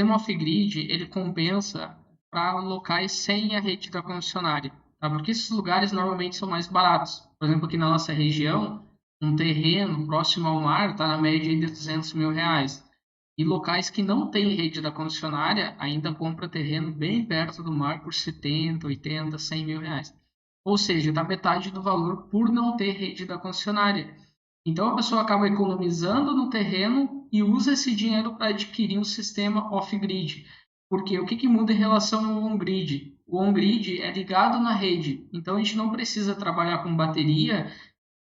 sistema off-grid, ele compensa para locais sem a rede da concessionária, tá? Porque esses lugares normalmente são mais baratos. Por exemplo, aqui na nossa região, um terreno próximo ao mar está na média de R$ 200 mil. E locais que não têm rede da concessionária ainda compra terreno bem perto do mar por 70, 80, R$ 100 mil. Ou seja, dá metade do valor por não ter rede da concessionária. Então a pessoa acaba economizando no terreno e usa esse dinheiro para adquirir um sistema off-grid. Porque o que muda em relação ao on-grid? O on-grid é ligado na rede, então a gente não precisa trabalhar com bateria,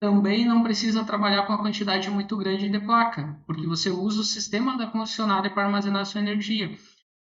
também não precisa trabalhar com uma quantidade muito grande de placa, porque você usa o sistema da concessionária para armazenar sua energia.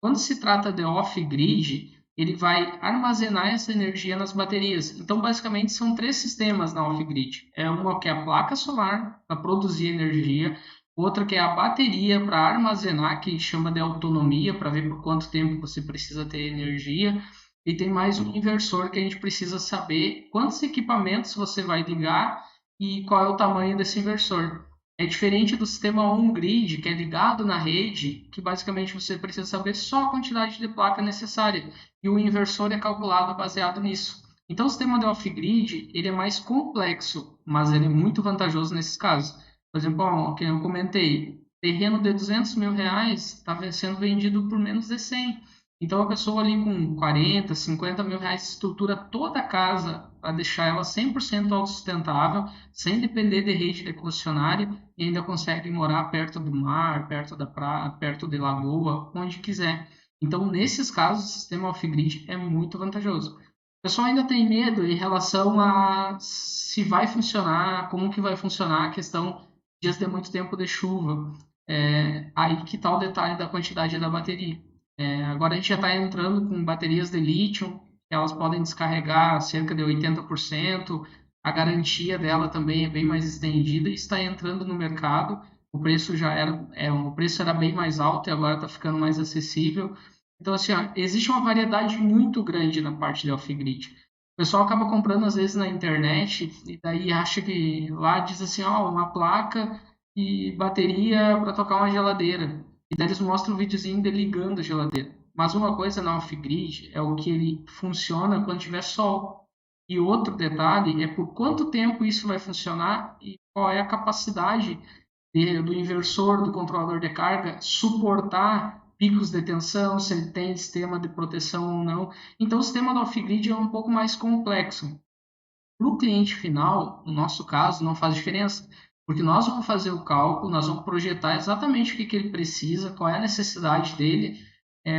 Quando se trata de off-grid, ele vai armazenar essa energia nas baterias. Então, basicamente, são três sistemas na off-grid. É uma que é a placa solar para produzir energia, outra que é a bateria para armazenar, que chama de autonomia, para ver por quanto tempo você precisa ter energia. E tem mais um inversor que a gente precisa saber quantos equipamentos você vai ligar e qual é o tamanho desse inversor. É diferente do sistema on-grid, que é ligado na rede, que basicamente você precisa saber só a quantidade de placa necessária, e o inversor é calculado baseado nisso. Então, o sistema de off-grid ele é mais complexo, mas ele é muito vantajoso nesses casos. Por exemplo, o que eu comentei, terreno de R$ 200 mil está sendo vendido por menos de 100. Então, a pessoa ali com 40, R$ 50 mil estrutura toda a casa para deixar ela 100% autossustentável, sem depender de rede de concessionária e ainda consegue morar perto do mar, perto da praia, perto de lagoa, onde quiser. Então, nesses casos, o sistema off-grid é muito vantajoso. O pessoal ainda tem medo em relação a se vai funcionar, como que vai funcionar a questão de dias de muito tempo de chuva. Aí que está o detalhe da quantidade da bateria. Agora a gente já está entrando com baterias de lítio, que elas podem descarregar cerca de 80%. A garantia dela também é bem mais estendida e está entrando no mercado. O preço já era, o preço era bem mais alto e agora está ficando mais acessível. Então, assim, ó, existe uma variedade muito grande na parte de off-grid. O pessoal acaba comprando às vezes na internet e daí acha que lá diz assim, ó, uma placa e bateria para tocar uma geladeira. E daí eles mostram um videozinho de ligando a geladeira. Mas uma coisa na off-grid é o que ele funciona quando tiver sol. E outro detalhe é por quanto tempo isso vai funcionar e qual é a capacidade do inversor, do controlador de carga, suportar picos de tensão, se ele tem sistema de proteção ou não. Então, o sistema do off-grid é um pouco mais complexo. Para o cliente final, no nosso caso, não faz diferença, porque nós vamos fazer o cálculo, nós vamos projetar exatamente o que ele precisa, qual é a necessidade dele,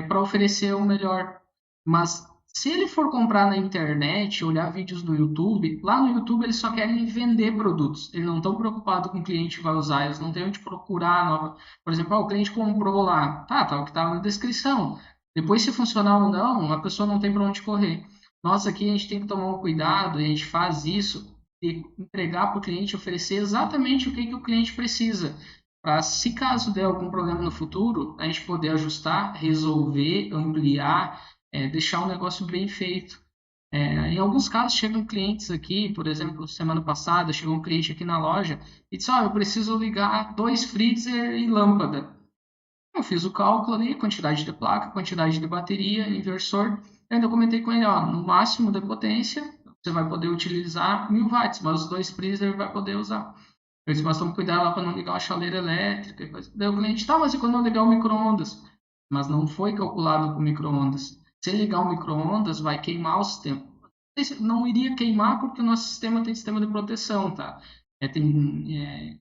para oferecer o melhor. Mas se ele for comprar na internet, olhar vídeos no YouTube, lá no YouTube eles só querem vender produtos. Eles não estão preocupados com o cliente que vai usar, eles não têm onde procurar nova. Por exemplo, o cliente comprou lá, tá o que estava na descrição. Depois, se funcionar ou não, a pessoa não tem para onde correr. Nós aqui a gente tem que tomar um cuidado e a gente faz isso e entregar para o cliente, oferecer exatamente o que o cliente precisa. Para, se caso der algum problema no futuro, a gente poder ajustar, resolver, ampliar, deixar o negócio bem feito. Em alguns casos chegam clientes aqui, por exemplo, semana passada chegou um cliente aqui na loja e disse, eu preciso ligar 2 freezer e lâmpada. Eu fiz o cálculo ali, quantidade de placa, quantidade de bateria, inversor. Eu ainda comentei com ele, no máximo de potência, você vai poder utilizar 1000 watts, mas os 2 freezer vai poder usar. Eu disse, mas tome cuidado lá para não ligar uma chaleira elétrica. Daí o cliente, tá, mas e quando eu ligar o micro-ondas? Mas não foi calculado com micro-ondas. Se ligar o micro-ondas, vai queimar o sistema. Não iria queimar porque o nosso sistema tem sistema de proteção, tá? Tem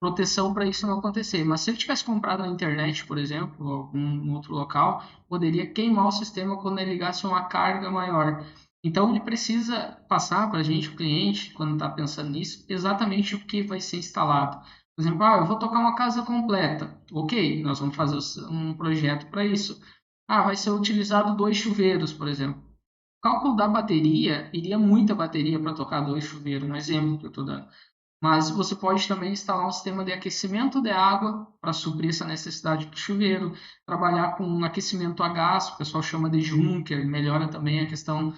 proteção para isso não acontecer. Mas se ele tivesse comprado na internet, por exemplo, ou algum outro local, poderia queimar o sistema quando ele ligasse uma carga maior. Então, ele precisa passar para a gente, o cliente, quando está pensando nisso, exatamente o que vai ser instalado. Por exemplo, eu vou tocar uma casa completa. Ok, nós vamos fazer um projeto para isso. Vai ser utilizado 2 chuveiros, por exemplo. O cálculo da bateria, iria muita bateria para tocar 2 chuveiros, no exemplo que eu estou dando. Mas você pode também instalar um sistema de aquecimento de água para suprir essa necessidade do chuveiro, trabalhar com aquecimento a gás, o pessoal chama de Junker, melhora também a questão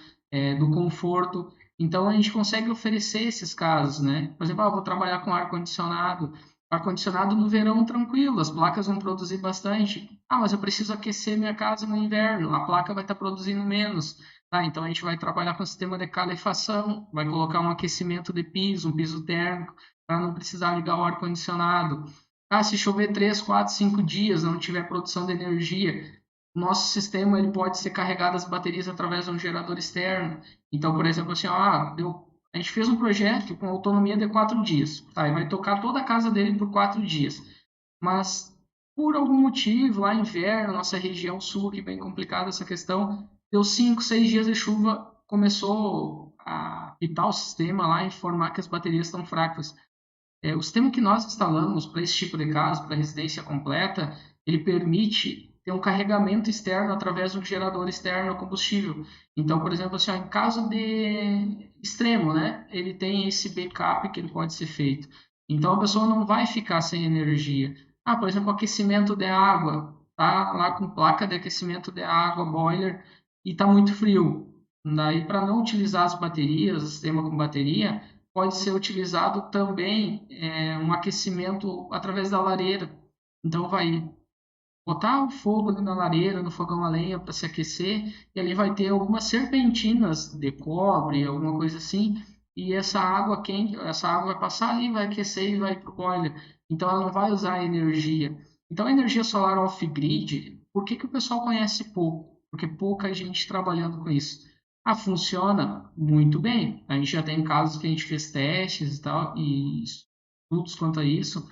do conforto. Então a gente consegue oferecer esses casos, né? Por exemplo, vou trabalhar com ar-condicionado, Ar-condicionado no verão, tranquilo, as placas vão produzir bastante. Ah, mas eu preciso aquecer minha casa no inverno, a placa vai estar produzindo menos. Tá, então a gente vai trabalhar com o sistema de calefação, vai colocar um aquecimento de piso, um piso térmico, para não precisar ligar o ar-condicionado. Ah, se chover 3, 4, 5 dias, não tiver produção de energia, o nosso sistema ele pode ser carregado as baterias através de um gerador externo. Então, por exemplo, assim, a gente fez um projeto com autonomia de 4 dias. Tá, e vai tocar toda a casa dele por 4 dias. Mas, por algum motivo, lá inverno, nossa região sul, que é bem complicada essa questão, deu 5, 6 dias de chuva, começou a pitar o sistema lá e informar que as baterias estão fracas. O sistema que nós instalamos para esse tipo de caso, para residência completa, ele permite ter um carregamento externo através de um gerador externo a combustível. Então, por exemplo, assim, em caso de extremo, né, ele tem esse backup que ele pode ser feito. Então, a pessoa não vai ficar sem energia. Ah, por exemplo, aquecimento de água, tá lá com placa de aquecimento de água, boiler, e está muito frio. Daí, para não utilizar as baterias, o sistema com bateria, pode ser utilizado também um aquecimento através da lareira. Então, vai botar o fogo ali na lareira, no fogão a lenha para se aquecer, e ali vai ter algumas serpentinas de cobre, alguma coisa assim, e essa água quente, essa água vai passar ali, vai aquecer e vai para o boiler. Então, ela não vai usar energia. Então, a energia solar off-grid, por que que o pessoal conhece pouco? Porque pouca gente trabalhando com isso. Ah, funciona muito bem. A gente já tem casos que a gente fez testes e tal, e estudos quanto a isso,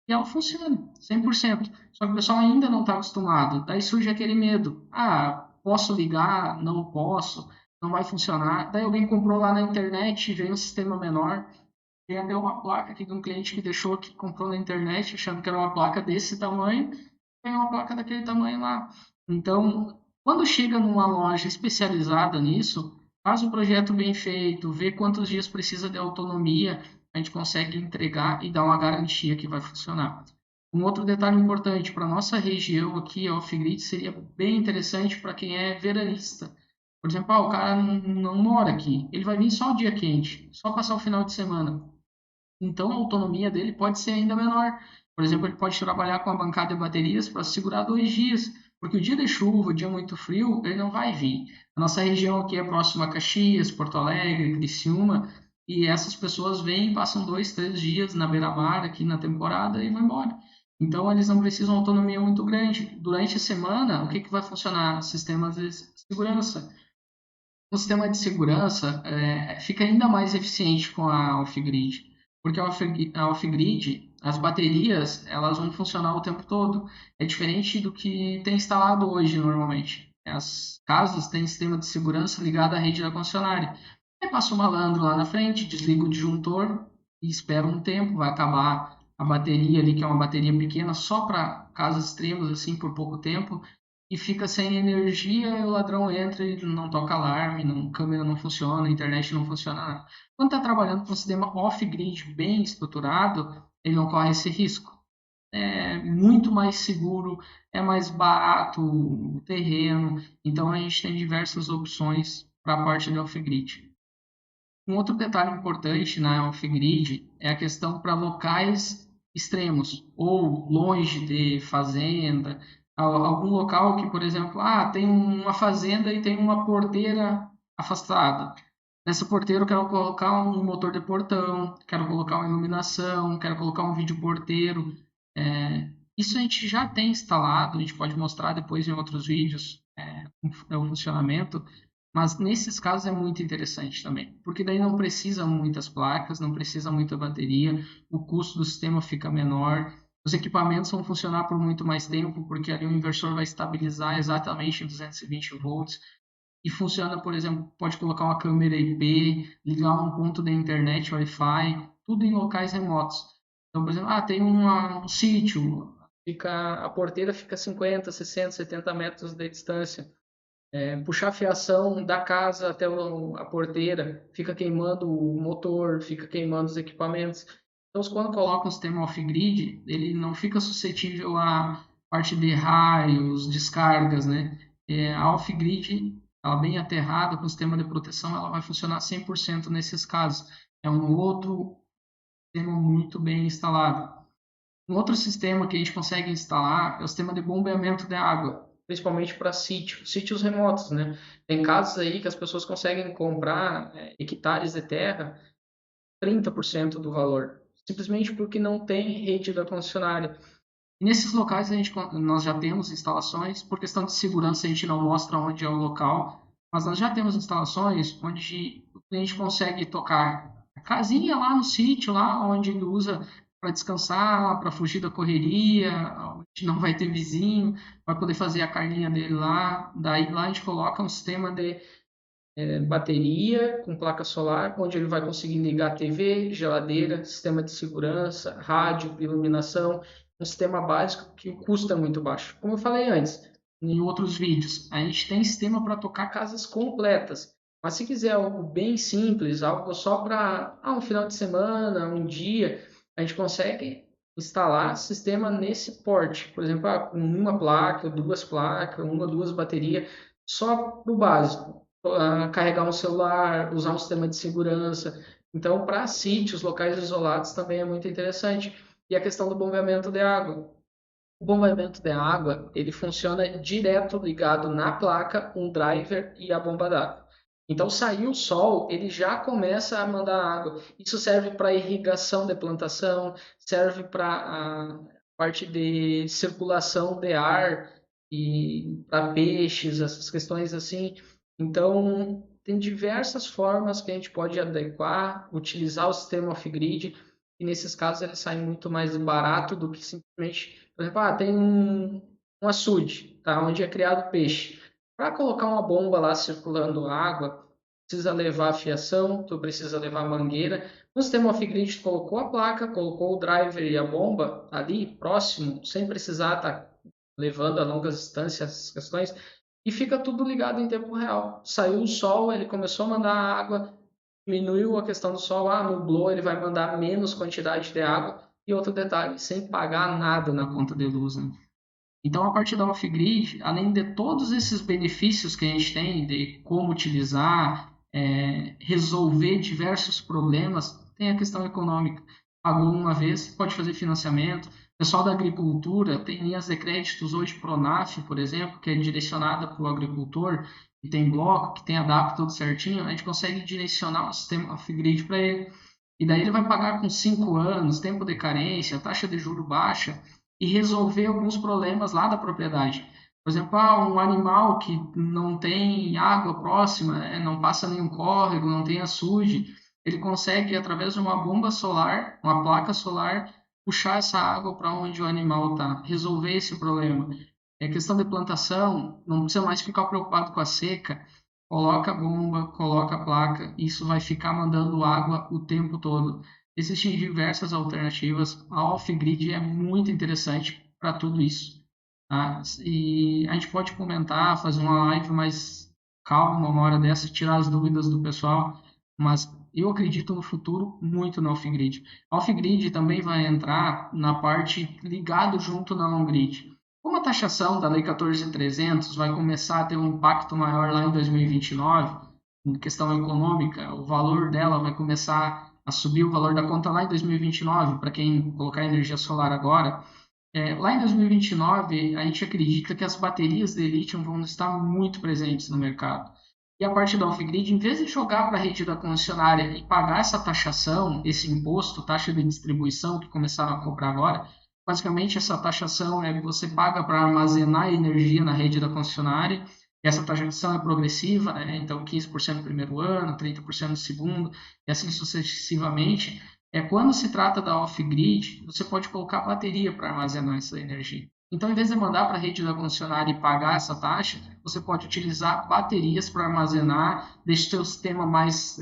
e ela funciona, 100%. Só que o pessoal ainda não está acostumado. Daí surge aquele medo. Ah, posso ligar? Não posso? Não vai funcionar. Daí alguém comprou lá na internet, veio um sistema menor. Tem até uma placa aqui de um cliente que deixou que comprou na internet, achando que era uma placa desse tamanho. Tem uma placa daquele tamanho lá. Então, quando chega numa loja especializada nisso, faz um projeto bem feito, vê quantos dias precisa de autonomia, a gente consegue entregar e dar uma garantia que vai funcionar. Um outro detalhe importante para nossa região aqui, off-grid, seria bem interessante para quem é veranista. Por exemplo, o cara não mora aqui, ele vai vir só o dia quente, só passar o final de semana. Então, a autonomia dele pode ser ainda menor. Por exemplo, ele pode trabalhar com a bancada de baterias para segurar 2 dias, porque o dia de chuva, o dia muito frio, ele não vai vir. A nossa região aqui é próxima a Caxias, Porto Alegre, Criciúma, e essas pessoas vêm, passam 2, 3 dias na beira-mar aqui na temporada e vão embora. Então, eles não precisam de autonomia muito grande. Durante a semana, o que, que vai funcionar? Sistemas de segurança. O sistema de segurança fica ainda mais eficiente com a off-grid, porque a off-grid, as baterias, elas vão funcionar o tempo todo. É diferente do que tem instalado hoje normalmente. As casas têm sistema de segurança ligado à rede da concessionária. Aí passa o malandro lá na frente, desliga o disjuntor e espera um tempo, vai acabar a bateria ali, que é uma bateria pequena, só para casos extremos, assim, por pouco tempo, e fica sem energia, e o ladrão entra e não toca alarme, a câmera não funciona, a internet não funciona. Quando está trabalhando com um sistema off-grid bem estruturado, ele não corre esse risco. É muito mais seguro, é mais barato o terreno, então a gente tem diversas opções para a parte de off-grid. Um outro detalhe importante na off-grid é a questão para locais extremos ou longe de fazenda, algum local que, por exemplo, tem uma fazenda e tem uma porteira afastada. Nessa porteira eu quero colocar um motor de portão, quero colocar uma iluminação, quero colocar um vídeo porteiro. Isso a gente já tem instalado, a gente pode mostrar depois em outros vídeos o funcionamento, mas nesses casos é muito interessante também, porque daí não precisa muitas placas, não precisa muita bateria, o custo do sistema fica menor, os equipamentos vão funcionar por muito mais tempo, porque ali o inversor vai estabilizar exatamente em 220 volts, e funciona, por exemplo, pode colocar uma câmera IP, ligar um ponto da internet Wi-Fi, tudo em locais remotos. Então, por exemplo, tem um sítio, a porteira fica a 50, 60, 70 metros de distância. Puxar a fiação da casa até a porteira, fica queimando o motor, fica queimando os equipamentos. Então, quando coloca um sistema off-grid, ele não fica suscetível à parte de raios, descargas, né? A off-grid, ela bem aterrada com o sistema de proteção, ela vai funcionar 100% nesses casos. É um outro sistema muito bem instalado. Um outro sistema que a gente consegue instalar é o sistema de bombeamento de água, principalmente para sítios remotos, né? Tem casos aí que as pessoas conseguem comprar hectares de terra 30% do valor, simplesmente porque não tem rede da concessionária. E nesses locais nós já temos instalações, por questão de segurança a gente não mostra onde é o local, mas nós já temos instalações onde o cliente consegue tocar a casinha lá no sítio, lá onde ele usa para descansar, para fugir da correria, onde não vai ter vizinho, vai poder fazer a carninha dele lá. Daí lá a gente coloca um sistema de bateria com placa solar, onde ele vai conseguir ligar TV, geladeira, sistema de segurança, rádio, iluminação, um sistema básico que o custo é muito baixo. Como eu falei antes, em outros vídeos, a gente tem sistema para tocar casas completas. Mas se quiser algo bem simples, algo só para um final de semana, um dia, a gente consegue instalar sistema nesse porte. Por exemplo, com uma placa, duas placas, uma ou duas baterias, só para o básico carregar um celular, usar um sistema de segurança. Então, para sítios, locais isolados também é muito interessante. E a questão do bombeamento de água. O bombeamento de água, ele funciona direto ligado na placa, um driver e a bomba d'água. Então, saiu o sol, ele já começa a mandar água. Isso serve para irrigação de plantação, serve para a parte de circulação de ar e para peixes, essas questões assim. Então, tem diversas formas que a gente pode adequar, utilizar o sistema off-grid, e nesses casos ele sai muito mais barato do que simplesmente, por exemplo, tem um açude, tá, onde é criado peixe. Para colocar uma bomba lá circulando água, precisa levar fiação, tu precisa levar mangueira. No sistema off-grid, tu colocou a placa, colocou o driver e a bomba ali próximo, sem precisar estar levando a longas distâncias essas questões, e fica tudo ligado em tempo real. Saiu o sol, ele começou a mandar água, diminuiu a questão do sol, nublou, ele vai mandar menos quantidade de água. E outro detalhe, sem pagar nada na conta de luz, né? Então, a partir da off-grid, além de todos esses benefícios que a gente tem de como utilizar, resolver diversos problemas, tem a questão econômica. Pagou uma vez, pode fazer financiamento. O pessoal da agricultura tem linhas de créditos hoje Pronaf, por exemplo, que é direcionada para o agricultor, que tem bloco, que tem ADAPT tudo certinho, a gente consegue direcionar o sistema off-grid para ele. E daí ele vai pagar com 5 anos, tempo de carência, taxa de juro baixa, e resolver alguns problemas lá da propriedade. Por exemplo, um animal que não tem água próxima, não passa nenhum córrego, não tem açude, ele consegue, através de uma bomba solar, uma placa solar, puxar essa água para onde o animal está, resolver esse problema. É questão de plantação, não precisa mais ficar preocupado com a seca, coloca a bomba, coloca a placa, isso vai ficar mandando água o tempo todo. Existem diversas alternativas, a off-grid é muito interessante para tudo isso. Tá? E a gente pode comentar, fazer uma live mais calma, uma hora dessa, tirar as dúvidas do pessoal, mas eu acredito no futuro muito na off-grid. A off-grid também vai entrar na parte ligado junto na on-grid. Como a taxação da Lei 14.300 vai começar a ter um impacto maior lá em 2029, em questão econômica, o valor dela vai começar a subir, o valor da conta lá em 2029, para quem colocar energia solar agora. Lá em 2029, a gente acredita que as baterias de lítio vão estar muito presentes no mercado. E a parte da off-grid, em vez de jogar para a rede da concessionária e pagar essa taxação, esse imposto, taxa de distribuição que começaram a cobrar agora, basicamente essa taxação você paga para armazenar energia na rede da concessionária, e essa taxação é progressiva, né? Então 15% no primeiro ano, 30% no segundo, e assim sucessivamente. Quando se trata da off-grid, você pode colocar bateria para armazenar essa energia. Então, em vez de mandar para a rede da concessionária e pagar essa taxa, você pode utilizar baterias para armazenar, deixa o seu sistema mais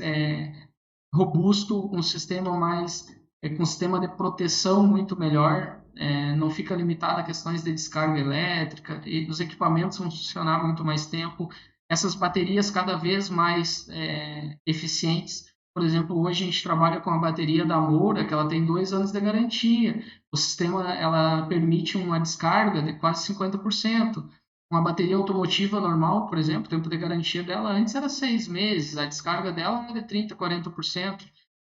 robusto, um sistema mais com um sistema de proteção muito melhor, não fica limitado a questões de descarga elétrica, e os equipamentos vão funcionar muito mais tempo. Essas baterias cada vez mais eficientes. Por exemplo, hoje a gente trabalha com a bateria da Moura, que ela tem 2 anos de garantia. O sistema ela permite uma descarga de quase 50%. Uma bateria automotiva normal, por exemplo, o tempo de garantia dela antes era 6 meses, a descarga dela era de 30%, 40%.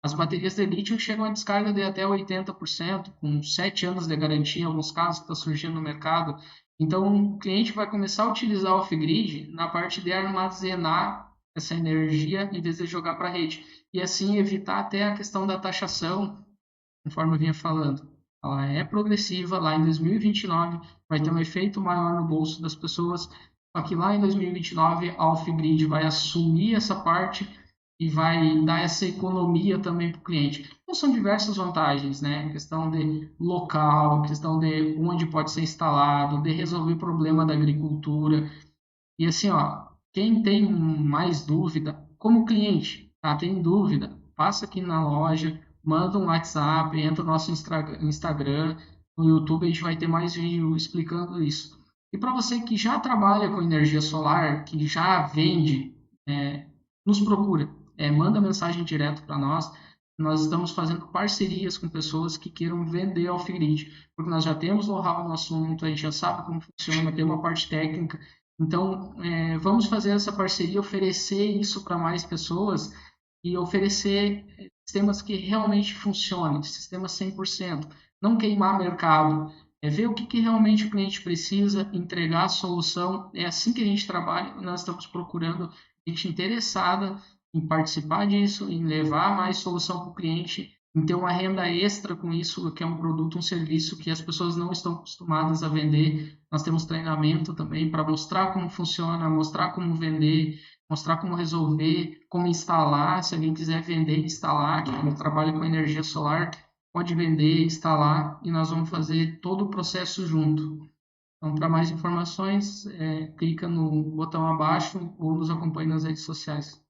As baterias de lítio chegam a descarga de até 80%, com 7 anos de garantia, em alguns casos que está surgindo no mercado. Então, o cliente vai começar a utilizar o off-grid na parte de armazenar essa energia em vez de jogar para a rede. E assim evitar até a questão da taxação, conforme eu vinha falando. Ela é progressiva, lá em 2029 vai ter um efeito maior no bolso das pessoas, só que lá em 2029 a off-grid vai assumir essa parte e vai dar essa economia também para o cliente. Então são diversas vantagens, né? Questão de local, questão de onde pode ser instalado, de resolver problema da agricultura. E assim, ó, quem tem mais dúvida, como cliente, tá? Tem dúvida, passa aqui na loja, manda um WhatsApp, entra no nosso Instagram, no YouTube a gente vai ter mais vídeo explicando isso. E para você que já trabalha com energia solar, que já vende, nos procura, manda mensagem direto para nós. Nós estamos fazendo parcerias com pessoas que queiram vender off-grid, porque nós já temos know-how no assunto, a gente já sabe como funciona, tem uma parte técnica. Então, vamos fazer essa parceria, oferecer isso para mais pessoas e oferecer sistemas que realmente funcionem, sistemas 100%. Não queimar mercado, ver o que realmente o cliente precisa, entregar a solução. É assim que a gente trabalha, nós estamos procurando gente interessada em participar disso, em levar mais solução para o cliente, em ter uma renda extra com isso, que é um produto, um serviço que as pessoas não estão acostumadas a vender. Nós temos treinamento também para mostrar como funciona, mostrar como vender, mostrar como resolver, como instalar. Se alguém quiser vender e instalar, que trabalha com energia solar, pode vender, instalar e nós vamos fazer todo o processo junto. Então, para mais informações, clica no botão abaixo ou nos acompanhe nas redes sociais.